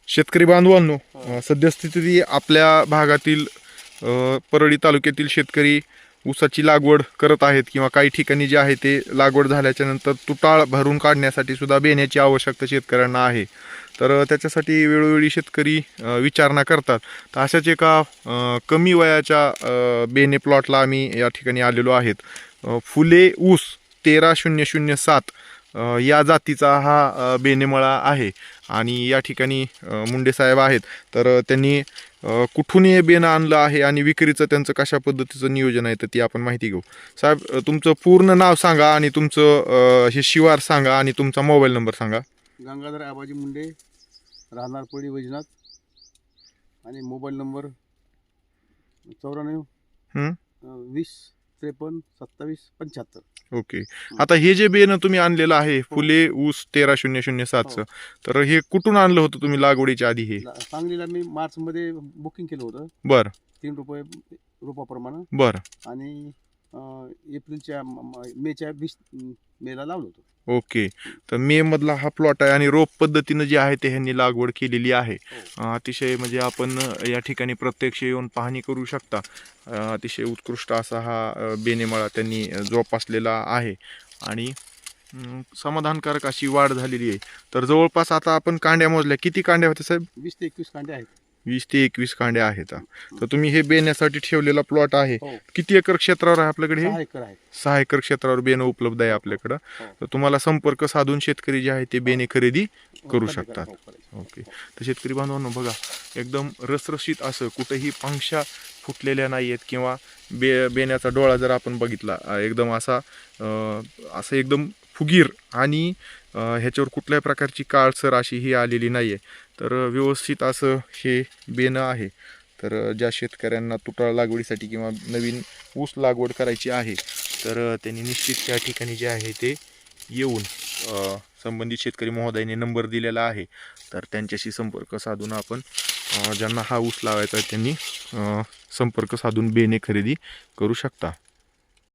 शेतकरी बांधवांनो, सद्यस्थिती आपल्या भागातील परळी तालुक्यातील शेतकरी ऊसाची लागवड करत आहेत किंवा काही ठिकाणी जे आहे ते लागवड झाल्याच्या नंतर तुटाळ भरून काढण्यासाठी सुद्धा बेण्याची आवश्यकता शेतकऱ्यांना आहे. तर त्याच्यासाठी वेळोवेळी शेतकरी विचारणा करतात. तर अशाच एका कमी वयाच्या बेणे प्लॉटला आम्ही या ठिकाणी आलेलो आहेत. फुले ऊस 13007 या जातीचा हा बेनेमळा आहे आणि या ठिकाणी मुंडे साहेब आहेत. तर त्यांनी कुठून हे बेनं आणलं आहे आणि विक्रीचं त्यांचं कशा पद्धतीचं नियोजन आहे तर ती आपण माहिती घेऊ. साहेब, तुमचं पूर्ण नाव सांगा आणि तुमचं हे शिवार सांगा आणि तुमचा मोबाईल नंबर सांगा. गंगाधर आबाजी मुंडे, राहणार पळी वैजनाथ आणि मोबाईल नंबर 94 20 53 27 75. ओके. आता हे जे बेनं तुम्ही आणलेलं आहे फुले ऊस 13007चं, तर हे कुठून आणलं होतं तुम्ही लागवडीच्या आधी? हे सांगलीला मी मार्चमध्ये बुकिंग केलं होतं. बरं. 3 रुपये रोपाप्रमाणे. बरं. आणि एप्रिलच्या मेच्या 20 मेला लावलं होतं. ओके. तर मे मधला हा प्लॉट आहे आणि रोप पद्धतीनं जी आहे ते ह्यांनी लागवड केलेली आहे. अतिशय म्हणजे आपण या ठिकाणी प्रत्यक्ष येऊन पाहणी करू शकता. अतिशय उत्कृष्ट असा हा बेनेमळा त्यांनी जोपासलेला आहे आणि समाधानकारक अशी वाढ झालेली आहे. तर जवळपास आता आपण कांड्या मोजल्या, किती कांड्या होत्या साहेब? 20 ते 21 कांडे आहेत. 20 ते 21 कांड्या आहेत. तर तुम्ही हे बेण्यासाठी ठेवलेला प्लॉट आहे. किती एकर क्षेत्रावर आहे आपल्याकडे? 6 एकर आहे. 6 एकर क्षेत्रावर बेनं उपलब्ध आहे आपल्याकडं. तर तुम्हाला संपर्क साधून शेतकरी जे आहे ते बेणे खरेदी करू शकतात. ओके. तर शेतकरी बांधवांनो बघा, एकदम रसरशीत असं कुठेही पांशा फुटलेल्या नाही आहेत किंवा बेण्याचा डोळा जर आपण बघितला एकदम असा एकदम फुगीर आणि ह्याच्यावर कुठल्याही प्रकारची काळसर अशी ही आलेली नाही आहे. तर व्यवस्थित असं हे बेनं आहे. तर ज्या शेतकऱ्यांना तुटाळ लागवडीसाठी किंवा नवीन ऊस लागवड करायची आहे तर त्यांनी निश्चित त्या ठिकाणी जे आहे ते येऊन संबंधित शेतकरी महोदयाने नंबर दिलेला आहे. तर त्यांच्याशी संपर्क साधून आपण ज्यांना हा ऊस लावायचा आहे त्यांनी संपर्क साधून बेणे खरेदी करू शकता.